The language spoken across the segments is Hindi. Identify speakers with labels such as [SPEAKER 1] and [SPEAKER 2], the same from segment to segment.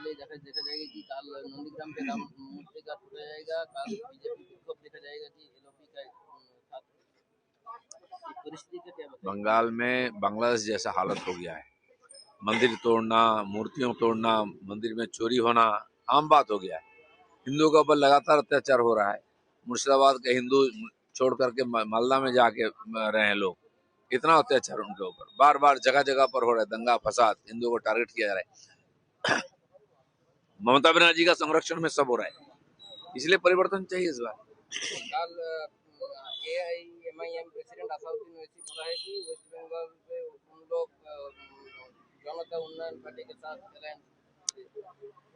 [SPEAKER 1] पहले देखा जाएगा कि कल नंदीग्राम पे राम मूर्ति का टूटा जाएगा, कल बीजेपी विक्षोभ देखा जाएगा कि एलओपी का छात्र परिस्थिति का क्या बताएगा?
[SPEAKER 2] बंगाल में बांग्लादेश जैसा हालत हो गया है। मंदिर तोड़ना, मूर्तियों तोड़ना, मंदिर में चोरी होना आम बात हो गया है। हिंदुओं के ऊपर लगातार अत्याचार हो रहा है। मुर्शिदाबाद के हिंदू छोड़ करके मालदा में जाके रहे हैं लोग। इतना अत्याचार उनके ऊपर बार बार जगह जगह पर हो रहा है। दंगा फसाद, हिंदुओं को टारगेट किया जा रहा है। ममता बनर्जी का संरक्षण में सब हो रहा है, इसलिए परिवर्तन चाहिए इस बार।
[SPEAKER 1] कल एआईएमआईएम प्रेसिडेंट असादुद्दीन ओवैसी बोला है कि वेस्ट बंगाल में उन लोग जनता उन्नयन पार्टी के साथ अलायंस।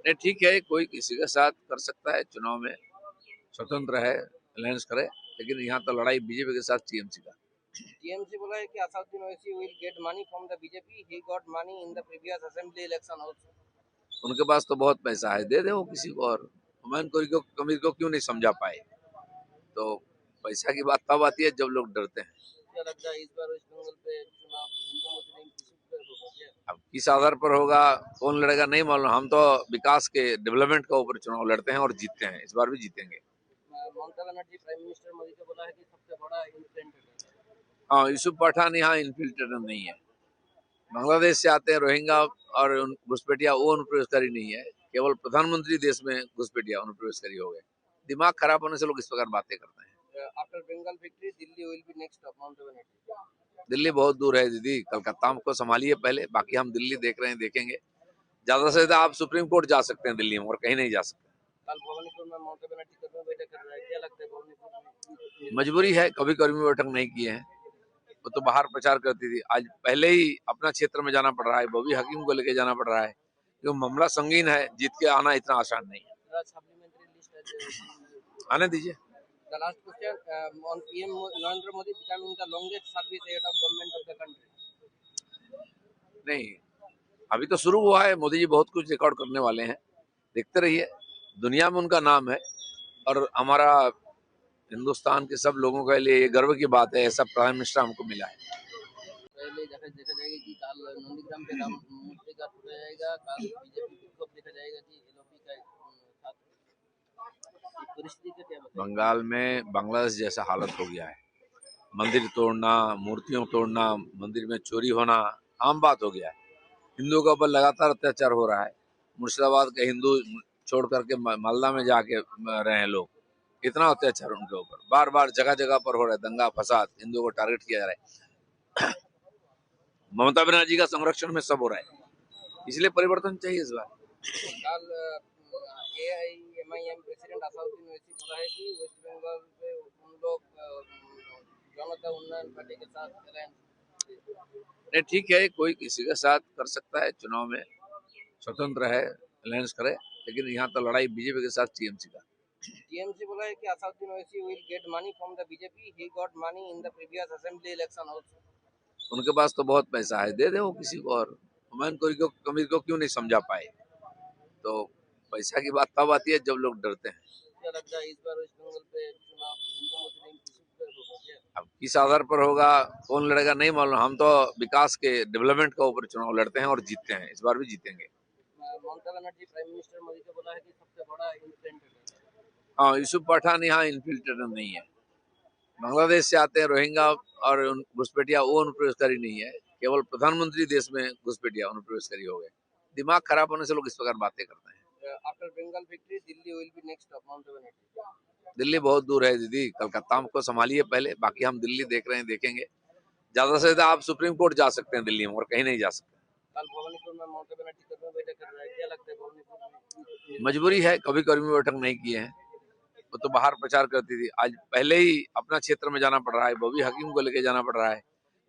[SPEAKER 2] नहीं, ठीक है, कोई किसी के साथ कर सकता है, चुनाव में स्वतंत्र है, अलायंस करे, लेकिन यहाँ तो लड़ाई बीजेपी के साथ टीएमसी का।
[SPEAKER 1] टीएमसी बोला है कि Asaduddin Owaisi will get money from the BJP, he got money in the previous assembly election also.
[SPEAKER 2] उनके पास तो बहुत पैसा है, दे दे वो किसी को। और हुमायूं कबीर को क्यों नहीं समझा पाए? तो पैसा की बात तब आती है जब लोग डरते हैं।
[SPEAKER 1] क्या लगता है इस बार वेस्ट बंगाल पे चुनाव हिंदू मुस्लिम किसी पर होगा?
[SPEAKER 2] अब किस आधार पर होगा, कौन लड़ेगा, नहीं मालूम। हम तो विकास के, डेवलपमेंट के ऊपर चुनाव लड़ते हैं और जीतते हैं। इस बार भी जीतेंगे।
[SPEAKER 1] ममता बनर्जी प्राइम मिनिस्टर मोदी को बोला है कि सबसे बड़ा इन्फ्लुएंसर।
[SPEAKER 2] हाँ, यूसुफ पठान यहाँ इन्फिल्ट्रेटर नहीं है। बांग्लादेश से आते हैं रोहिंग्या और घुसपैठिया, वो अनुप्रवेशकारी नहीं है। केवल प्रधानमंत्री देश में घुसपैठिया अनुप्रवेशकारी हो गए। दिमाग खराब होने से लोग इस प्रकार बातें करते हैं।
[SPEAKER 1] After Bengal victory Delhi will be next of Mamata Banerjee.
[SPEAKER 2] Delhi बहुत दूर है दीदी, कलकत्ता को संभालिए पहले, बाकी हम दिल्ली देख रहे हैं, देखेंगे। ज्यादा से ज्यादा आप सुप्रीम कोर्ट जा सकते हैं दिल्ली में, और कहीं नहीं जा सकते।
[SPEAKER 1] कल भवानीपुर में ममता बनर्जी कर्मी बैठक कर रहा है, क्या लगता है भवानीपुर में?
[SPEAKER 2] मजबूरी है, कभी कर्मी बैठक नहीं किए हैं। वो तो बाहर प्रचार करती थी, आज पहले ही अपना क्षेत्र में जाना पड़ रहा है। बॉबी हकीम को लेके जाना पड़ रहा है, क्योंकि मामला संगीन है, जीत के आना इतना आसान नहीं है।
[SPEAKER 1] सप्लीमेंट्री लिस्ट
[SPEAKER 2] आने दीजिए।
[SPEAKER 1] The last question on PM Narendra Modi becoming the longest service head of government of the country.
[SPEAKER 2] नहीं, अभी तो शुरू हुआ है। मोदी जी बहुत कुछ रिकॉर्ड करने वाले हैं, देखते रहिए। दुनिया में उनका नाम है, और हमारा हिंदुस्तान के सब लोगों के लिए ये गर्व की बात है, ऐसा प्राइम मिनिस्टर हमको मिला है।
[SPEAKER 1] पहले देखा जाएगा कि कल नंदीग्राम पे राम मूर्ति का टूटा जाएगा, कल बीजेपी विक्षोभ देखा जाएगा कि एलओपी का छात्र परिस्थिति का क्या बताएगा?
[SPEAKER 2] बंगाल में बांग्लादेश जैसा हालत हो गया है। मंदिर तोड़ना, मूर्तियों तोड़ना, मंदिर में चोरी होना आम बात हो गया है। हिंदुओं के ऊपर लगातार अत्याचार हो रहा है। मुर्शिदाबाद के हिंदू छोड़ करके मालदा में जाके रहे हैं लोग। इतना अत्याचार उनके ऊपर बार बार जगह जगह पर हो रहा है। दंगा फसाद, हिंदुओं को टारगेट किया जा रहा है। ममता बनर्जी का संरक्षण में सब हो रहा है, इसलिए परिवर्तन चाहिए इस बार।
[SPEAKER 1] कल एआईएमआईएम प्रेसिडेंट असादुद्दीन ओवैसी बोला है कि वेस्ट बंगाल में उन लोग जनता उन्नयन पार्टी के साथ अलायंस।
[SPEAKER 2] नहीं, ठीक है, कोई किसी के साथ कर सकता है, चुनाव में स्वतंत्र है, अलायंस करे, लेकिन यहाँ तो लड़ाई बीजेपी के साथ टीएमसी का।
[SPEAKER 1] टीएमसी बोला है कि Asaduddin Owaisi will get money from the BJP, he got money in the previous assembly election also.
[SPEAKER 2] उनके पास तो बहुत पैसा है, दे दे वो किसी को। और हुमायूं कबीर को क्यों नहीं समझा पाए? तो पैसा की बात तब आती है जब लोग डरते हैं।
[SPEAKER 1] क्या लगता है इस बार वेस्ट बंगाल पे चुनाव हिंदू मुस्लिम किसी पर होगा?
[SPEAKER 2] अब किस आधार पर होगा, कौन लड़ेगा, नहीं मालूम। हम तो विकास के, डेवलपमेंट के ऊपर चुनाव लड़ते हैं और जीतते हैं। इस बार भी जीतेंगे।
[SPEAKER 1] ममता बनर्जी प्राइम मिनिस्टर मोदी को बोला है कि सबसे बड़ा इन्फ्लुएंसर।
[SPEAKER 2] हाँ, यूसुफ पठान यहाँ इन्फिल्ट्रेटर नहीं है। बांग्लादेश से आते हैं रोहिंग्या और घुसपैठिया, वो अनुप्रवेशकारी नहीं है। केवल प्रधानमंत्री देश में घुसपैठिया अनुप्रवेशकारी हो गए। दिमाग खराब होने से लोग इस प्रकार बातें करते हैं।
[SPEAKER 1] After Bengal victory Delhi will be next of Mamata Banerjee.
[SPEAKER 2] Delhi बहुत दूर है दीदी, कलकत्ता को संभालिए पहले, बाकी हम दिल्ली देख रहे हैं, देखेंगे। ज्यादा से ज्यादा आप सुप्रीम कोर्ट जा सकते हैं दिल्ली में, और कहीं नहीं जा सकते।
[SPEAKER 1] कल भवानीपुर में ममता बनर्जी कर्मी बैठक कर रहा है, क्या लगता है भवानीपुर में?
[SPEAKER 2] मजबूरी है, कभी कर्मी बैठक नहीं किए हैं। वो तो बाहर प्रचार करती थी, आज पहले ही अपना क्षेत्र में जाना पड़ रहा है। बॉबी हकीम को लेके जाना पड़ रहा है,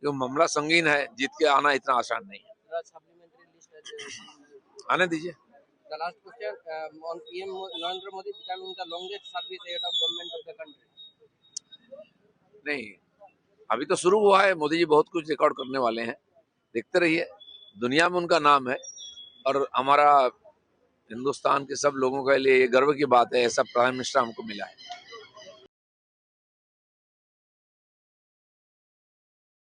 [SPEAKER 2] क्योंकि मामला संगीन है, जीत के आना इतना आसान नहीं है।
[SPEAKER 1] सप्लीमेंट्री लिस्ट
[SPEAKER 2] आने दीजिए।
[SPEAKER 1] The last question on PM Narendra Modi becoming the longest service head of government of the country.
[SPEAKER 2] नहीं, अभी तो शुरू हुआ है। मोदी जी बहुत कुछ रिकॉर्ड करने वाले हैं, देखते रहिए। दुनिया में उनका नाम है, और हमारा हिंदुस्तान के सब लोगों के लिए ये गर्व की बात है, ऐसा प्राइम मिनिस्टर हमको मिला है।